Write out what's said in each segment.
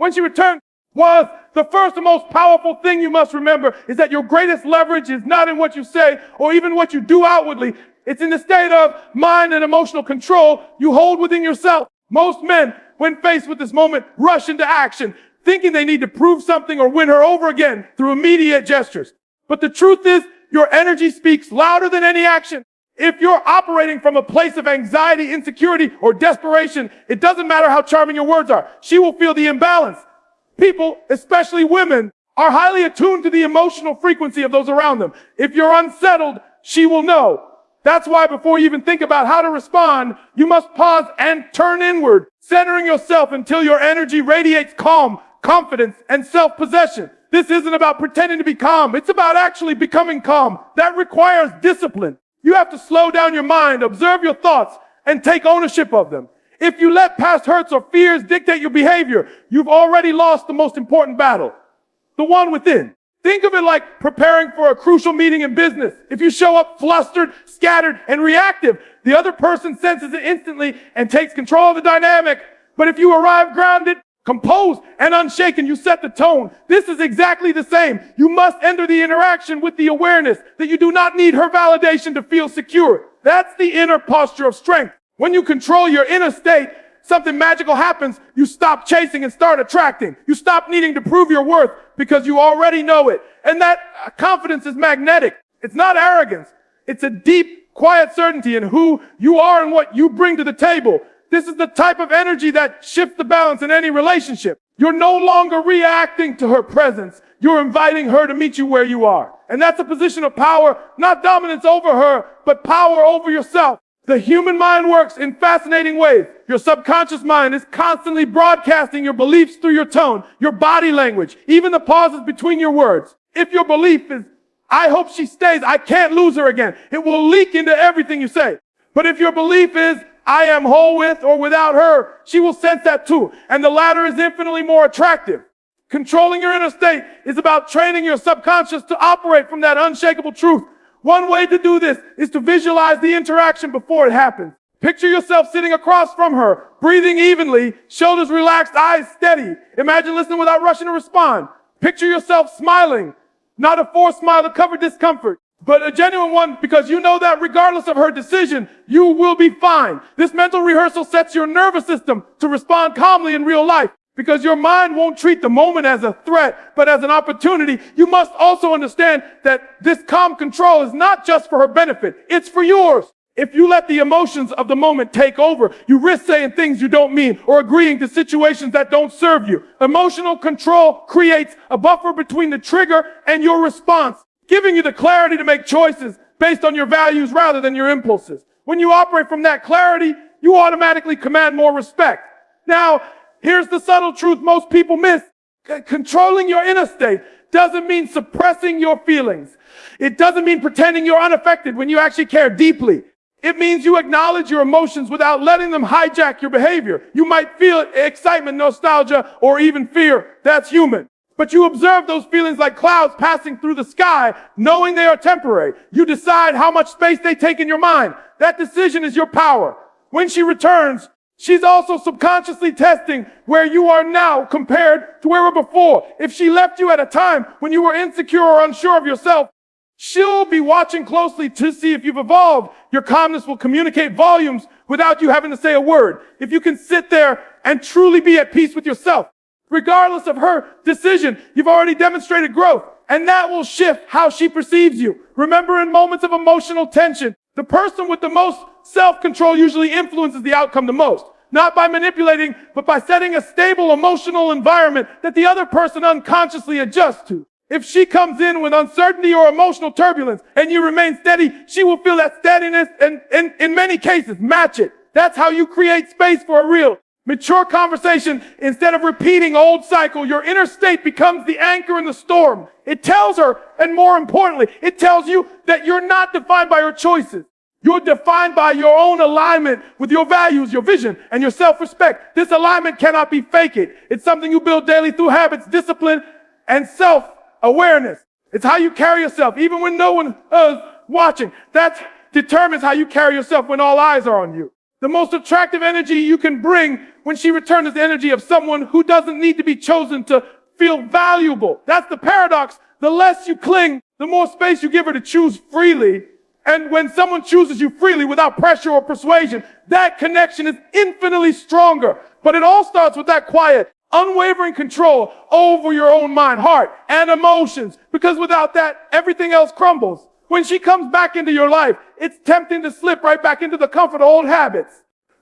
When she returned, was the first and most powerful thing you must remember is that your greatest leverage is not in what you say or even what you do outwardly. It's in the state of mind and emotional control you hold within yourself. Most men, when faced with this moment, rush into action, thinking they need to prove something or win her over again through immediate gestures. But the truth is, your energy speaks louder than any action. If you're operating from a place of anxiety, insecurity, or desperation, it doesn't matter how charming your words are. She will feel the imbalance. People, especially women, are highly attuned to the emotional frequency of those around them. If you're unsettled, she will know. That's why before you even think about how to respond, you must pause and turn inward, centering yourself until your energy radiates calm, confidence, and self-possession. This isn't about pretending to be calm. It's about actually becoming calm. That requires discipline. You have to slow down your mind, observe your thoughts, and take ownership of them. If you let past hurts or fears dictate your behavior, you've already lost the most important battle, the one within. Think of it like preparing for a crucial meeting in business. If you show up flustered, scattered, and reactive, the other person senses it instantly and takes control of the dynamic. But if you arrive grounded, composed, and unshaken, you set the tone. This is exactly the same. You must enter the interaction with the awareness that you do not need her validation to feel secure. That's the inner posture of strength. When you control your inner state, something magical happens. You stop chasing and start attracting. You stop needing to prove your worth because you already know it. And that confidence is magnetic. It's not arrogance. It's a deep, quiet certainty in who you are and what you bring to the table. This is the type of energy that shifts the balance in any relationship. You're no longer reacting to her presence. You're inviting her to meet you where you are. And that's a position of power, not dominance over her, but power over yourself. The human mind works in fascinating ways. Your subconscious mind is constantly broadcasting your beliefs through your tone, your body language, even the pauses between your words. If your belief is, I hope she stays, I can't lose her again, it will leak into everything you say. But if your belief is, I am whole with or without her, she will sense that too. And the latter is infinitely more attractive. Controlling your inner state is about training your subconscious to operate from that unshakable truth. One way to do this is to visualize the interaction before it happens. Picture yourself sitting across from her, breathing evenly, shoulders relaxed, eyes steady. Imagine listening without rushing to respond. Picture yourself smiling, not a forced smile to cover discomfort, but a genuine one because you know that regardless of her decision, you will be fine. This mental rehearsal sets your nervous system to respond calmly in real life. Because your mind won't treat the moment as a threat, but as an opportunity. You must also understand that this calm control is not just for her benefit. It's for yours. If you let the emotions of the moment take over, you risk saying things you don't mean or agreeing to situations that don't serve you. Emotional control creates a buffer between the trigger and your response, giving you the clarity to make choices based on your values rather than your impulses. When you operate from that clarity, you automatically command more respect. Now, here's the subtle truth most people miss. Controlling your inner state doesn't mean suppressing your feelings. It doesn't mean pretending you're unaffected when you actually care deeply. It means you acknowledge your emotions without letting them hijack your behavior. You might feel excitement, nostalgia, or even fear. That's human. But you observe those feelings like clouds passing through the sky, knowing they are temporary. You decide how much space they take in your mind. That decision is your power. When she returns, she's also subconsciously testing where you are now compared to where you were before. If she left you at a time when you were insecure or unsure of yourself, she'll be watching closely to see if you've evolved. Your calmness will communicate volumes without you having to say a word. If you can sit there and truly be at peace with yourself, regardless of her decision, you've already demonstrated growth, and that will shift how she perceives you. Remember, in moments of emotional tension, the person with the most self-control usually influences the outcome the most. Not by manipulating, but by setting a stable emotional environment that the other person unconsciously adjusts to. If she comes in with uncertainty or emotional turbulence and you remain steady, she will feel that steadiness and in many cases, match it. That's how you create space for a real, mature conversation. Instead of repeating old cycle, your inner state becomes the anchor in the storm. It tells her, and more importantly, it tells you that you're not defined by her choices. You're defined by your own alignment with your values, your vision, and your self-respect. This alignment cannot be faked. It's something you build daily through habits, discipline, and self-awareness. It's how you carry yourself, even when no one is watching. That determines how you carry yourself when all eyes are on you. The most attractive energy you can bring when she returns is the energy of someone who doesn't need to be chosen to feel valuable. That's the paradox. The less you cling, the more space you give her to choose freely. And when someone chooses you freely without pressure or persuasion, that connection is infinitely stronger. But it all starts with that quiet, unwavering control over your own mind, heart, and emotions. Because without that, everything else crumbles. When she comes back into your life, it's tempting to slip right back into the comfort of old habits.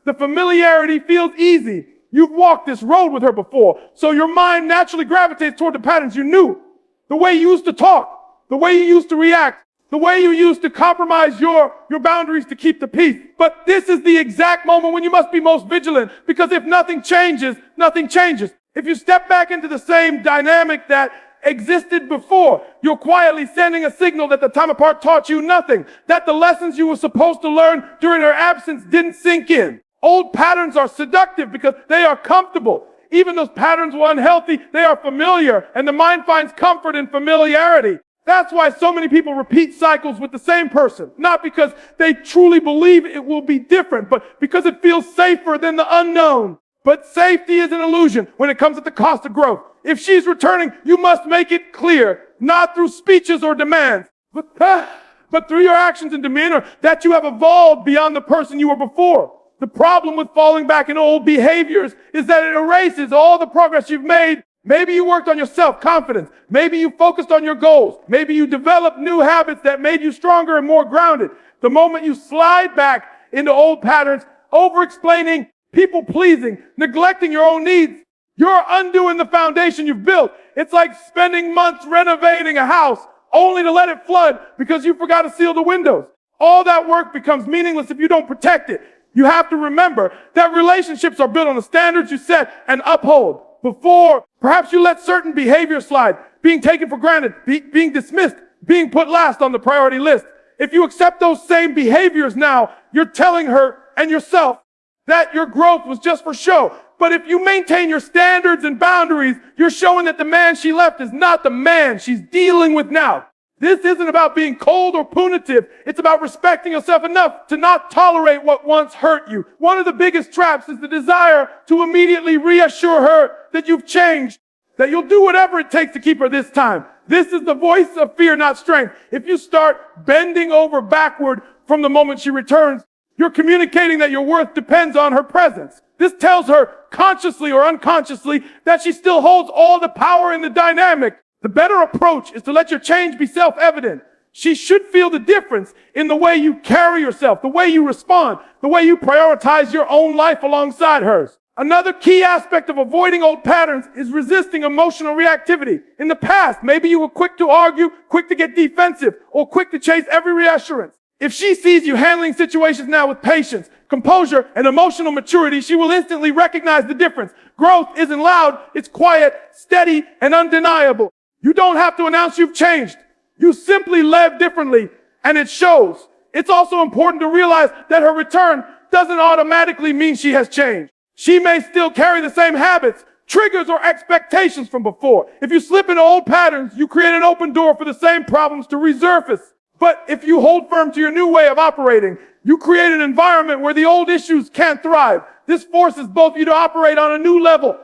The familiarity feels easy. You've walked this road with her before, so your mind naturally gravitates toward the patterns you knew. The way you used to talk, the way you used to react, the way you used to compromise your boundaries to keep the peace. But this is the exact moment when you must be most vigilant, because if nothing changes, nothing changes. If you step back into the same dynamic that existed before, you're quietly sending a signal that the time apart taught you nothing, that the lessons you were supposed to learn during her absence didn't sink in. Old patterns are seductive because they are comfortable. Even those patterns were unhealthy, they are familiar, and the mind finds comfort in familiarity. That's why so many people repeat cycles with the same person. Not because they truly believe it will be different, but because it feels safer than the unknown. But safety is an illusion when it comes at the cost of growth. If she's returning, you must make it clear, not through speeches or demands, but through your actions and demeanor, that you have evolved beyond the person you were before. The problem with falling back in old behaviors is that it erases all the progress you've made. Maybe you worked on your self-confidence. Maybe you focused on your goals. Maybe you developed new habits that made you stronger and more grounded. The moment you slide back into old patterns, over-explaining, people-pleasing, neglecting your own needs, you're undoing the foundation you've built. It's like spending months renovating a house only to let it flood because you forgot to seal the windows. All that work becomes meaningless if you don't protect it. You have to remember that relationships are built on the standards you set and uphold. Before, perhaps you let certain behavior slide, being taken for granted, being dismissed, being put last on the priority list. If you accept those same behaviors now, you're telling her and yourself that your growth was just for show. But if you maintain your standards and boundaries, you're showing that the man she left is not the man she's dealing with now. This isn't about being cold or punitive. It's about respecting yourself enough to not tolerate what once hurt you. One of the biggest traps is the desire to immediately reassure her that you've changed, that you'll do whatever it takes to keep her this time. This is the voice of fear, not strength. If you start bending over backward from the moment she returns, you're communicating that your worth depends on her presence. This tells her, consciously or unconsciously, that she still holds all the power in the dynamic. The better approach is to let your change be self-evident. She should feel the difference in the way you carry yourself, the way you respond, the way you prioritize your own life alongside hers. Another key aspect of avoiding old patterns is resisting emotional reactivity. In the past, maybe you were quick to argue, quick to get defensive, or quick to chase every reassurance. If she sees you handling situations now with patience, composure, and emotional maturity, she will instantly recognize the difference. Growth isn't loud, it's quiet, steady, and undeniable. You don't have to announce you've changed. You simply live differently, and it shows. It's also important to realize that her return doesn't automatically mean she has changed. She may still carry the same habits, triggers, or expectations from before. If you slip into old patterns, you create an open door for the same problems to resurface. But if you hold firm to your new way of operating, you create an environment where the old issues can't thrive. This forces both of you to operate on a new level.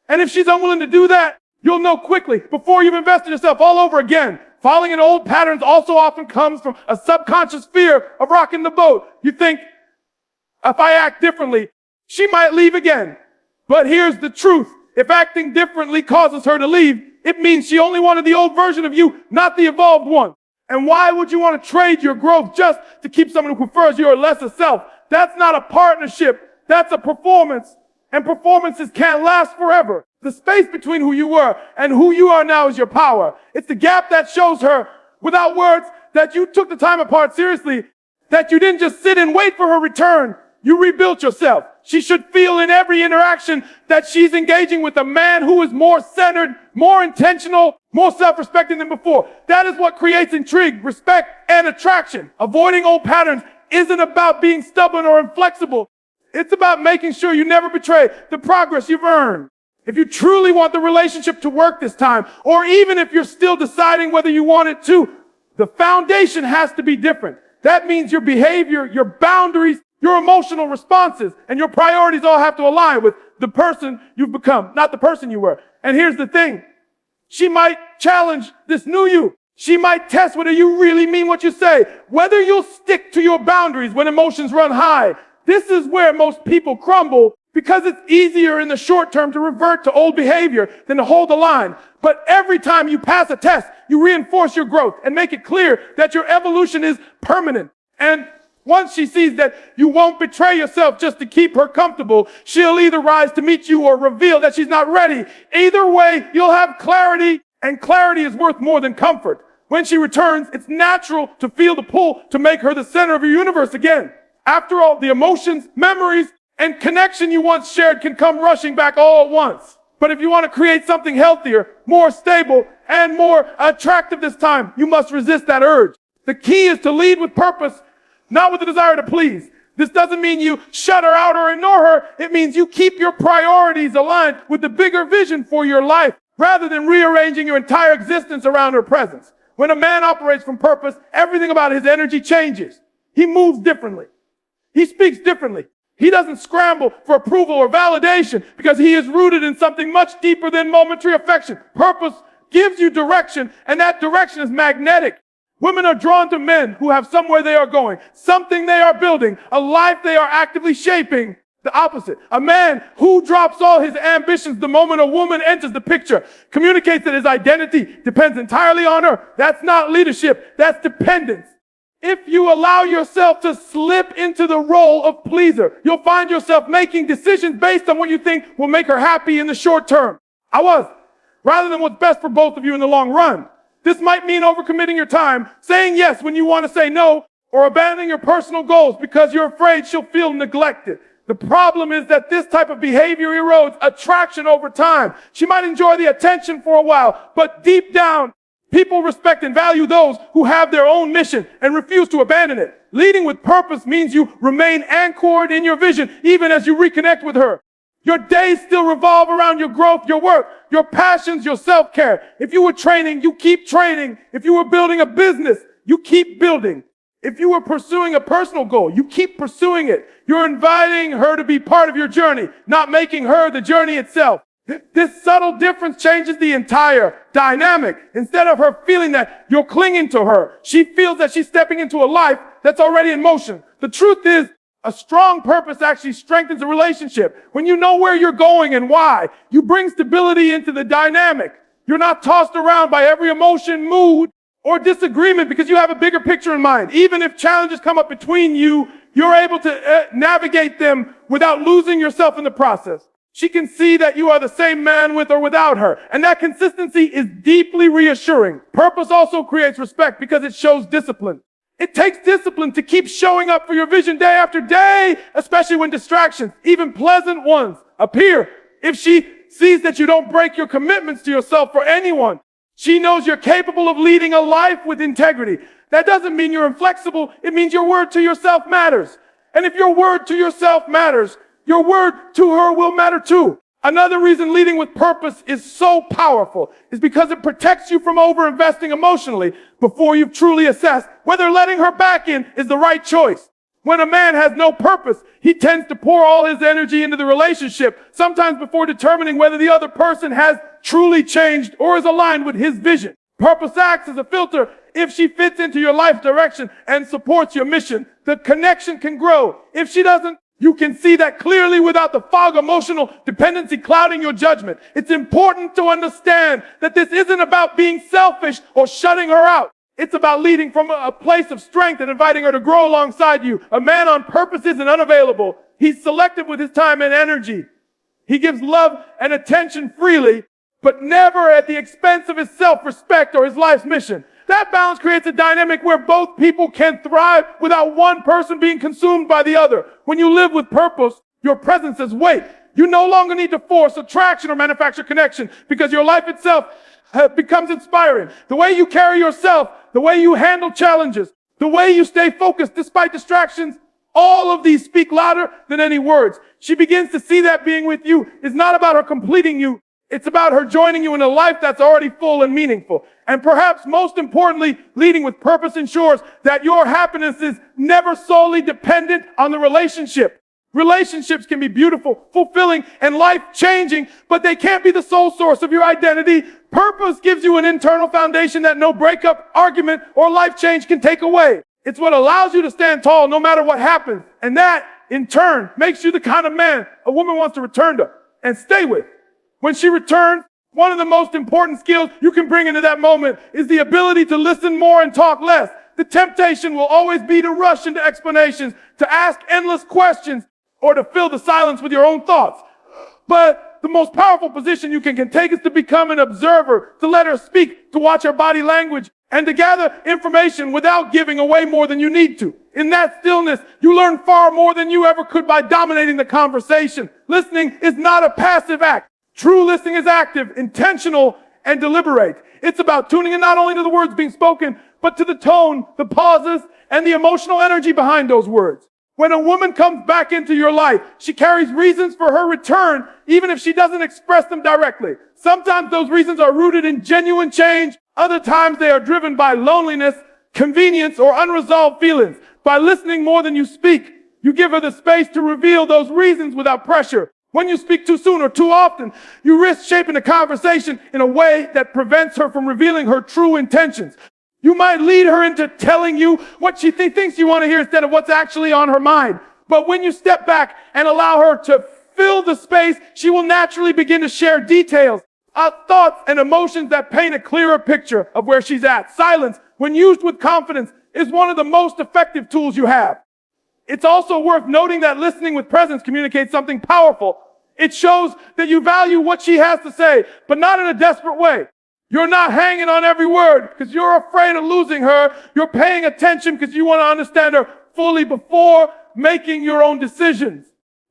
And if she's unwilling to do that, you'll know quickly before you've invested yourself all over again. Falling in old patterns also often comes from a subconscious fear of rocking the boat. You think, if I act differently, she might leave again. But here's the truth. If acting differently causes her to leave, it means she only wanted the old version of you, not the evolved one. And why would you want to trade your growth just to keep someone who prefers your lesser self? That's not a partnership. That's a performance. And performances can't last forever. The space between who you were and who you are now is your power. It's the gap that shows her, without words, that you took the time apart seriously, that you didn't just sit and wait for her return. You rebuilt yourself. She should feel in every interaction that she's engaging with a man who is more centered, more intentional, more self-respecting than before. That is what creates intrigue, respect, and attraction. Avoiding old patterns isn't about being stubborn or inflexible. It's about making sure you never betray the progress you've earned. If you truly want the relationship to work this time, or even if you're still deciding whether you want it to, the foundation has to be different. That means your behavior, your boundaries, Your emotional responses and your priorities all have to align with the person you've become, not the person you were. And here's the thing. She might challenge this new you. She might test whether you really mean what you say, whether you'll stick to your boundaries when emotions run high. This is where most people crumble because it's easier in the short term to revert to old behavior than to hold the line. But every time you pass a test, you reinforce your growth and make it clear that your evolution is permanent. And once she sees that you won't betray yourself just to keep her comfortable, she'll either rise to meet you or reveal that she's not ready. Either way, you'll have clarity, and clarity is worth more than comfort. When she returns, it's natural to feel the pull to make her the center of your universe again. After all, the emotions, memories, and connection you once shared can come rushing back all at once. But if you want to create something healthier, more stable, and more attractive this time, you must resist that urge. The key is to lead with purpose, not with the desire to please. This doesn't mean you shut her out or ignore her. It means you keep your priorities aligned with the bigger vision for your life, rather than rearranging your entire existence around her presence. When a man operates from purpose, everything about his energy changes. He moves differently. He speaks differently. He doesn't scramble for approval or validation because he is rooted in something much deeper than momentary affection. Purpose gives you direction, and that direction is magnetic. Women are drawn to men who have somewhere they are going, something they are building, a life they are actively shaping. The opposite. A man who drops all his ambitions the moment a woman enters the picture communicates that his identity depends entirely on her. That's not leadership. That's dependence. If you allow yourself to slip into the role of pleaser, you'll find yourself making decisions based on what you think will make her happy in the short term. Rather than what's best for both of you in the long run. This might mean overcommitting your time, saying yes when you want to say no, or abandoning your personal goals because you're afraid she'll feel neglected. The problem is that this type of behavior erodes attraction over time. She might enjoy the attention for a while, but deep down, people respect and value those who have their own mission and refuse to abandon it. Leading with purpose means you remain anchored in your vision, even as you reconnect with her. Your days still revolve around your growth, your work, your passions, your self-care. If you were training, you keep training. If you were building a business, you keep building. If you were pursuing a personal goal, you keep pursuing it. You're inviting her to be part of your journey, not making her the journey itself. This subtle difference changes the entire dynamic. Instead of her feeling that you're clinging to her, she feels that she's stepping into a life that's already in motion. The truth is, a strong purpose actually strengthens a relationship. When you know where you're going and why, you bring stability into the dynamic. You're not tossed around by every emotion, mood, or disagreement because you have a bigger picture in mind. Even if challenges come up between you, you're able to navigate them without losing yourself in the process. She can see that you are the same man with or without her. And that consistency is deeply reassuring. Purpose also creates respect because it shows discipline. It takes discipline to keep showing up for your vision day after day, especially when distractions, even pleasant ones, appear. If she sees that you don't break your commitments to yourself for anyone, she knows you're capable of leading a life with integrity. That doesn't mean you're inflexible. It means your word to yourself matters. And if your word to yourself matters, your word to her will matter too. Another reason leading with purpose is so powerful is because it protects you from over-investing emotionally before you've truly assessed whether letting her back in is the right choice. When a man has no purpose, he tends to pour all his energy into the relationship, sometimes before determining whether the other person has truly changed or is aligned with his vision. Purpose acts as a filter. If she fits into your life direction and supports your mission, the connection can grow. If she doesn't, you can see that clearly without the fog of emotional dependency clouding your judgment. It's important to understand that this isn't about being selfish or shutting her out. It's about leading from a place of strength and inviting her to grow alongside you. A man on purpose isn't unavailable. He's selective with his time and energy. He gives love and attention freely, but never at the expense of his self-respect or his life's mission. That balance creates a dynamic where both people can thrive without one person being consumed by the other. When you live with purpose, your presence has weight. You no longer need to force attraction or manufacture connection because your life itself becomes inspiring. The way you carry yourself, the way you handle challenges, the way you stay focused despite distractions, all of these speak louder than any words. She begins to see that being with you is not about her completing you. It's about her joining you in a life that's already full and meaningful. And perhaps most importantly, leading with purpose ensures that your happiness is never solely dependent on the relationship. Relationships can be beautiful, fulfilling, and life-changing, but they can't be the sole source of your identity. Purpose gives you an internal foundation that no breakup, argument, or life change can take away. It's what allows you to stand tall no matter what happens. And that, in turn, makes you the kind of man a woman wants to return to and stay with. When she returns, one of the most important skills you can bring into that moment is the ability to listen more and talk less. The temptation will always be to rush into explanations, to ask endless questions, or to fill the silence with your own thoughts. But the most powerful position you can take is to become an observer, to let her speak, to watch her body language, and to gather information without giving away more than you need to. In that stillness, you learn far more than you ever could by dominating the conversation. Listening is not a passive act. True listening is active, intentional, and deliberate. It's about tuning in not only to the words being spoken, but to the tone, the pauses, and the emotional energy behind those words. When a woman comes back into your life, she carries reasons for her return, even if she doesn't express them directly. Sometimes those reasons are rooted in genuine change. Other times they are driven by loneliness, convenience, or unresolved feelings. By listening more than you speak, you give her the space to reveal those reasons without pressure. When you speak too soon or too often, you risk shaping the conversation in a way that prevents her from revealing her true intentions. You might lead her into telling you what she thinks you want to hear instead of what's actually on her mind. But when you step back and allow her to fill the space, she will naturally begin to share details, thoughts, and emotions that paint a clearer picture of where she's at. Silence, when used with confidence, is one of the most effective tools you have. It's also worth noting that listening with presence communicates something powerful. It shows that you value what she has to say, but not in a desperate way. You're not hanging on every word because you're afraid of losing her. You're paying attention because you want to understand her fully before making your own decisions.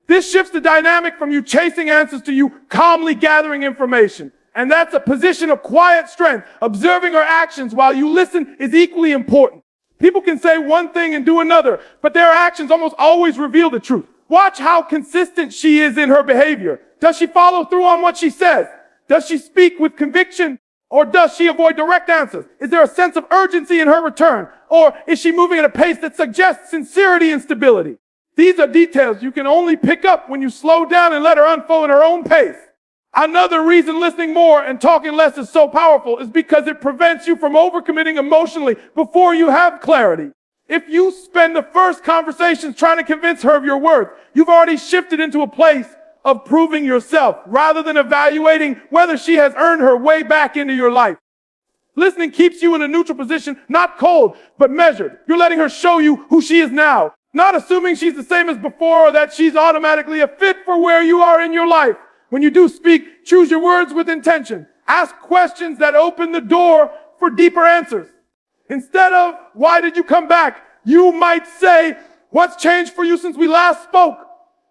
This shifts the dynamic from you chasing answers to you calmly gathering information. And that's a position of quiet strength. Observing her actions while you listen is equally important. People can say one thing and do another, but their actions almost always reveal the truth. Watch how consistent she is in her behavior. Does she follow through on what she says? Does she speak with conviction? Or does she avoid direct answers? Is there a sense of urgency in her return? Or is she moving at a pace that suggests sincerity and stability? These are details you can only pick up when you slow down and let her unfold at her own pace. Another reason listening more and talking less is so powerful is because it prevents you from overcommitting emotionally before you have clarity. If you spend the first conversations trying to convince her of your worth, you've already shifted into a place of proving yourself rather than evaluating whether she has earned her way back into your life. Listening keeps you in a neutral position, not cold, but measured. You're letting her show you who she is now, not assuming she's the same as before or that she's automatically a fit for where you are in your life. When you do speak, choose your words with intention. Ask questions that open the door for deeper answers. Instead of, why did you come back? You might say, what's changed for you since we last spoke?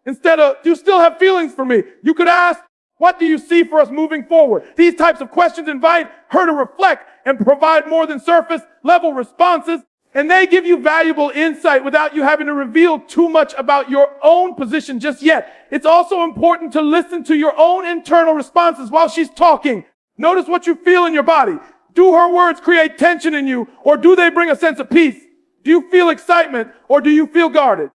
Instead of, do you still have feelings for me? You could ask, what do you see for us moving forward? These types of questions invite her to reflect and provide more than surface level responses. And they give you valuable insight without you having to reveal too much about your own position just yet. It's also important to listen to your own internal responses while she's talking. Notice what you feel in your body. Do her words create tension in you, or do they bring a sense of peace? Do you feel excitement, or do you feel guarded?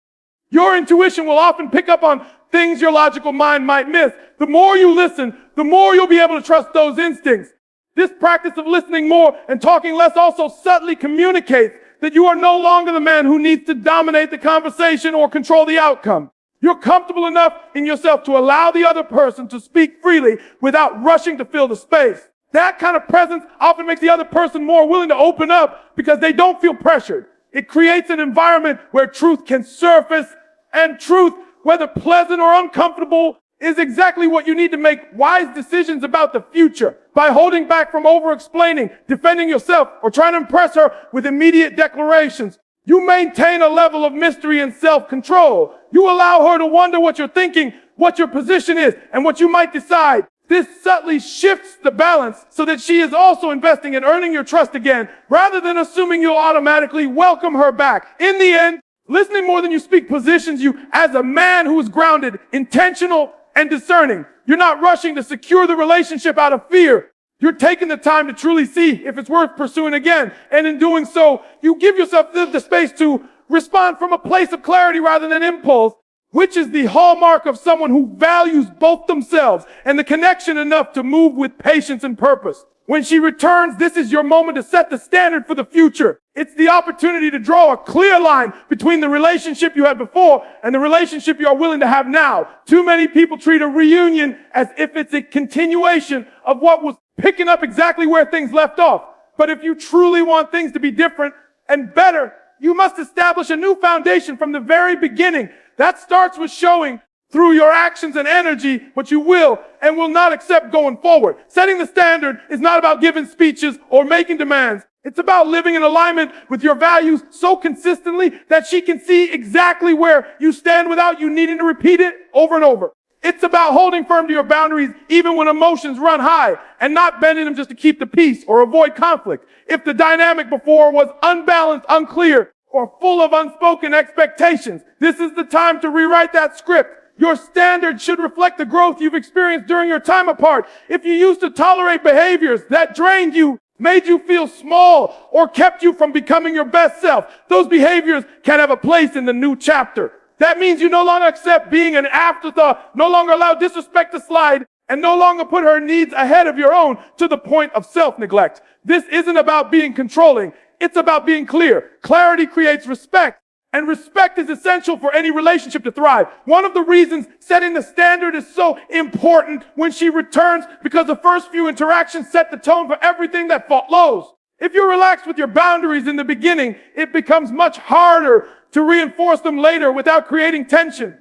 Your intuition will often pick up on things your logical mind might miss. The more you listen, the more you'll be able to trust those instincts. This practice of listening more and talking less also subtly communicates that you are no longer the man who needs to dominate the conversation or control the outcome. You're comfortable enough in yourself to allow the other person to speak freely without rushing to fill the space. That kind of presence often makes the other person more willing to open up because they don't feel pressured. It creates an environment where truth can surface, and truth, whether pleasant or uncomfortable, is exactly what you need to make wise decisions about the future. By holding back from over-explaining, defending yourself, or trying to impress her with immediate declarations, you maintain a level of mystery and self-control. You allow her to wonder what you're thinking, what your position is, and what you might decide. This subtly shifts the balance so that she is also investing in earning your trust again, rather than assuming you'll automatically welcome her back. In the end, listening more than you speak positions you as a man who is grounded, intentional, and discerning. You're not rushing to secure the relationship out of fear. You're taking the time to truly see if it's worth pursuing again. And in doing so, you give yourself the space to respond from a place of clarity rather than impulse, which is the hallmark of someone who values both themselves and the connection enough to move with patience and purpose. When she returns, this is your moment to set the standard for the future. It's the opportunity to draw a clear line between the relationship you had before and the relationship you are willing to have now. Too many people treat a reunion as if it's a continuation of what was picking up exactly where things left off. But if you truly want things to be different and better, you must establish a new foundation from the very beginning. That starts with showing through your actions and energy what you will and will not accept going forward. Setting the standard is not about giving speeches or making demands. It's about living in alignment with your values so consistently that she can see exactly where you stand without you needing to repeat it over and over. It's about holding firm to your boundaries even when emotions run high and not bending them just to keep the peace or avoid conflict. If the dynamic before was unbalanced, unclear, or full of unspoken expectations, this is the time to rewrite that script. Your standard should reflect the growth you've experienced during your time apart. If you used to tolerate behaviors that drained you, made you feel small, or kept you from becoming your best self, those behaviors can have a place in the new chapter. That means you no longer accept being an afterthought, no longer allow disrespect to slide, and no longer put her needs ahead of your own to the point of self-neglect. This isn't about being controlling. It's about being clear. Clarity creates respect. And respect is essential for any relationship to thrive. One of the reasons setting the standard is so important when she returns, because the first few interactions set the tone for everything that follows. If you're relaxed with your boundaries in the beginning, it becomes much harder to reinforce them later without creating tension.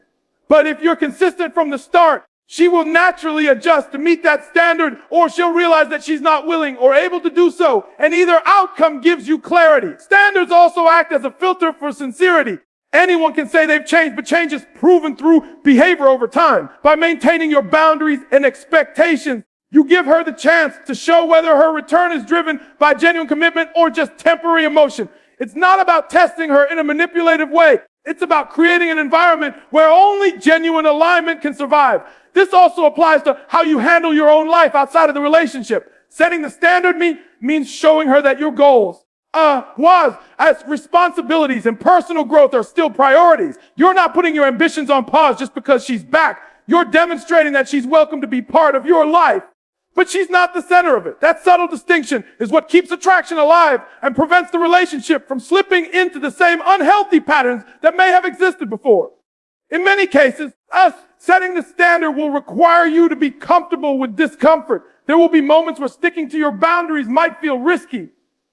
But if you're consistent from the start, she will naturally adjust to meet that standard, or she'll realize that she's not willing or able to do so, and either outcome gives you clarity. Standards also act as a filter for sincerity. Anyone can say they've changed, but change is proven through behavior over time. By maintaining your boundaries and expectations, you give her the chance to show whether her return is driven by genuine commitment or just temporary emotion. It's not about testing her in a manipulative way. It's about creating an environment where only genuine alignment can survive. This also applies to how you handle your own life outside of the relationship. Setting the standard means showing her that your goals, as responsibilities and personal growth are still priorities. You're not putting your ambitions on pause just because she's back. You're demonstrating that she's welcome to be part of your life. But she's not the center of it. That subtle distinction is what keeps attraction alive and prevents the relationship from slipping into the same unhealthy patterns that may have existed before. In many cases, us setting the standard will require you to be comfortable with discomfort. There will be moments where sticking to your boundaries might feel risky,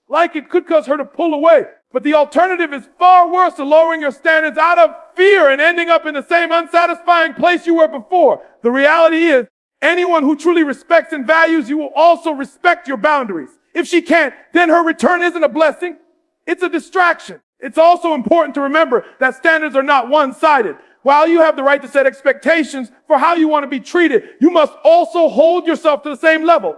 like it could cause her to pull away. But the alternative is far worse than lowering your standards out of fear and ending up in the same unsatisfying place you were before. The reality is, anyone who truly respects and values you will also respect your boundaries. If she can't, then her return isn't a blessing. It's a distraction. It's also important to remember that standards are not one-sided. While you have the right to set expectations for how you want to be treated, you must also hold yourself to the same level.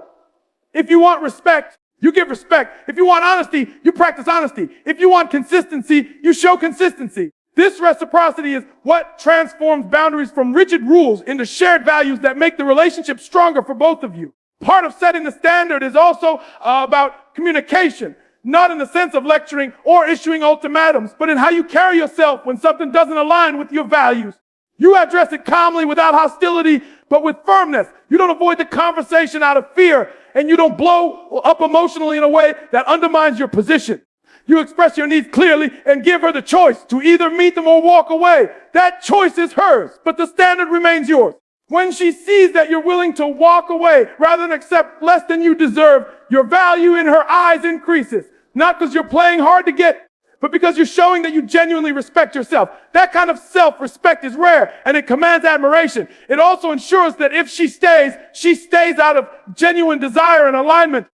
If you want respect, you give respect. If you want honesty, you practice honesty. If you want consistency, you show consistency. This reciprocity is what transforms boundaries from rigid rules into shared values that make the relationship stronger for both of you. Part of setting the standard is also about communication, not in the sense of lecturing or issuing ultimatums, but in how you carry yourself when something doesn't align with your values. You address it calmly without hostility, but with firmness. You don't avoid the conversation out of fear, and you don't blow up emotionally in a way that undermines your position. You express your needs clearly and give her the choice to either meet them or walk away. That choice is hers, but the standard remains yours. When she sees that you're willing to walk away rather than accept less than you deserve, your value in her eyes increases. Not because you're playing hard to get, but because you're showing that you genuinely respect yourself. That kind of self-respect is rare, and it commands admiration. It also ensures that if she stays out of genuine desire and alignment.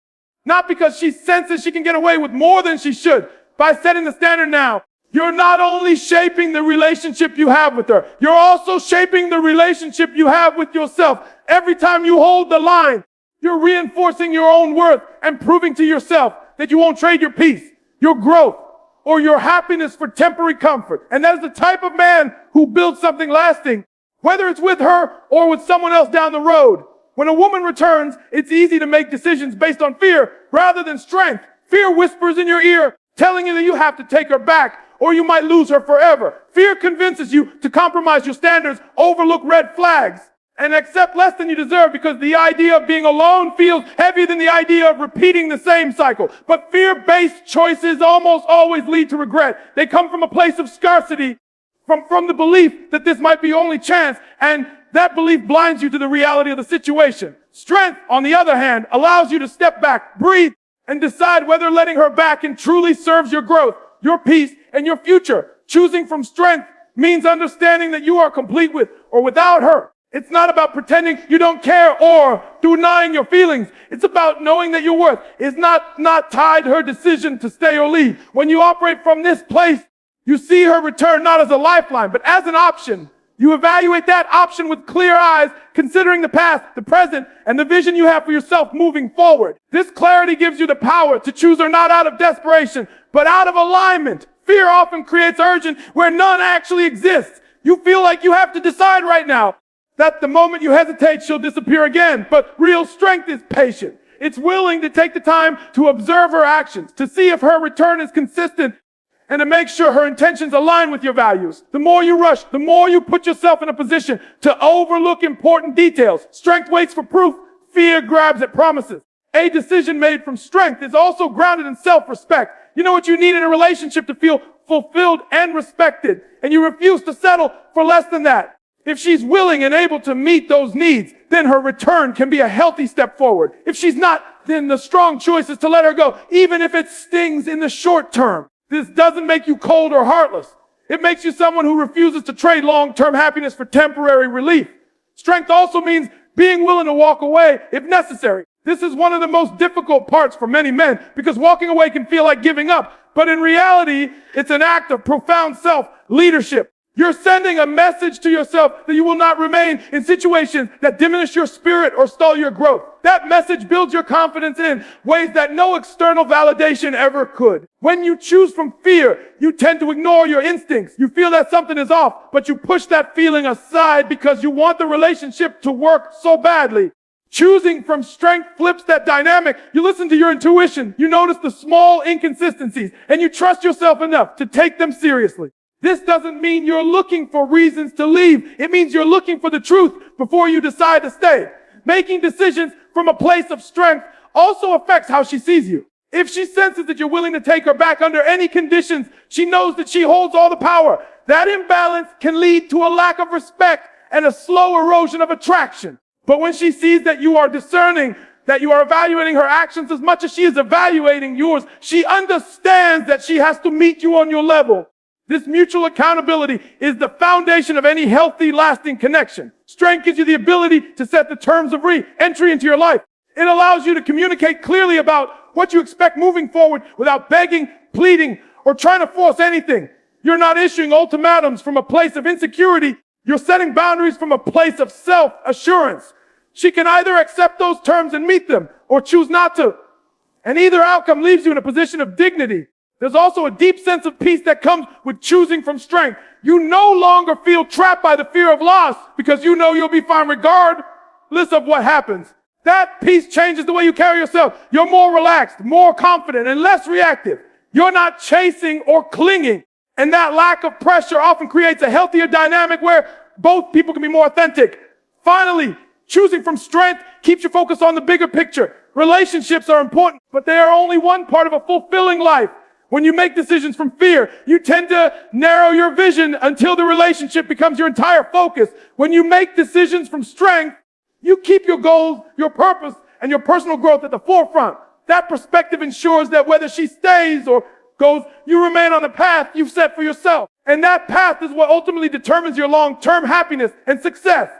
Not because she senses she can get away with more than she should. By setting the standard now, you're not only shaping the relationship you have with her, you're also shaping the relationship you have with yourself. Every time you hold the line, you're reinforcing your own worth and proving to yourself that you won't trade your peace, your growth, or your happiness for temporary comfort. And that is the type of man who builds something lasting whether it's with her or with someone else down the road. When a woman returns, it's easy to make decisions based on fear rather than strength. Fear whispers in your ear, telling you that you have to take her back or you might lose her forever. Fear convinces you to compromise your standards, overlook red flags, and accept less than you deserve because the idea of being alone feels heavier than the idea of repeating the same cycle. But fear-based choices almost always lead to regret. They come from a place of scarcity, from the belief that this might be your only chance, and that belief blinds you to the reality of the situation. Strength, on the other hand, allows you to step back, breathe, and decide whether letting her back in truly serves your growth, your peace, and your future. Choosing from strength means understanding that you are complete with or without her. It's not about pretending you don't care or denying your feelings. It's about knowing that your worth is not tied to her decision to stay or leave. When you operate from this place, you see her return not as a lifeline, but as an option. You evaluate that option with clear eyes, considering the past, the present, and the vision you have for yourself moving forward. This clarity gives you the power to choose her not out of desperation, but out of alignment. Fear often creates urgency where none actually exists. You feel like you have to decide right now that the moment you hesitate, she'll disappear again. But real strength is patient. It's willing to take the time to observe her actions, to see if her return is consistent, and to make sure her intentions align with your values. The more you rush, the more you put yourself in a position to overlook important details. Strength waits for proof. Fear grabs at promises. A decision made from strength is also grounded in self-respect. You know what you need in a relationship to feel fulfilled and respected, and you refuse to settle for less than that. If she's willing and able to meet those needs, then her return can be a healthy step forward. If she's not, then the strong choice is to let her go, even if it stings in the short term. This doesn't make you cold or heartless. It makes you someone who refuses to trade long-term happiness for temporary relief. Strength also means being willing to walk away if necessary. This is one of the most difficult parts for many men because walking away can feel like giving up. But in reality, it's an act of profound self-leadership. You're sending a message to yourself that you will not remain in situations that diminish your spirit or stall your growth. That message builds your confidence in ways that no external validation ever could. When you choose from fear, you tend to ignore your instincts. You feel that something is off, but you push that feeling aside because you want the relationship to work so badly. Choosing from strength flips that dynamic. You listen to your intuition. You notice the small inconsistencies, and you trust yourself enough to take them seriously. This doesn't mean you're looking for reasons to leave. It means you're looking for the truth before you decide to stay. Making decisions from a place of strength also affects how she sees you. If she senses that you're willing to take her back under any conditions, she knows that she holds all the power. That imbalance can lead to a lack of respect and a slow erosion of attraction. But when she sees that you are discerning, that you are evaluating her actions as much as she is evaluating yours, she understands that she has to meet you on your level. This mutual accountability is the foundation of any healthy, lasting connection. Strength gives you the ability to set the terms of re-entry into your life. It allows you to communicate clearly about what you expect moving forward without begging, pleading, or trying to force anything. You're not issuing ultimatums from a place of insecurity. You're setting boundaries from a place of self-assurance. She can either accept those terms and meet them, or choose not to. And either outcome leaves you in a position of dignity. There's also a deep sense of peace that comes with choosing from strength. You no longer feel trapped by the fear of loss because you know you'll be fine regardless of what happens. That peace changes the way you carry yourself. You're more relaxed, more confident, and less reactive. You're not chasing or clinging. And that lack of pressure often creates a healthier dynamic where both people can be more authentic. Finally, choosing from strength keeps you focused on the bigger picture. Relationships are important, but they are only one part of a fulfilling life. When you make decisions from fear, you tend to narrow your vision until the relationship becomes your entire focus. When you make decisions from strength, you keep your goals, your purpose, and your personal growth at the forefront. That perspective ensures that whether she stays or goes, you remain on the path you've set for yourself. And that path is what ultimately determines your long-term happiness and success.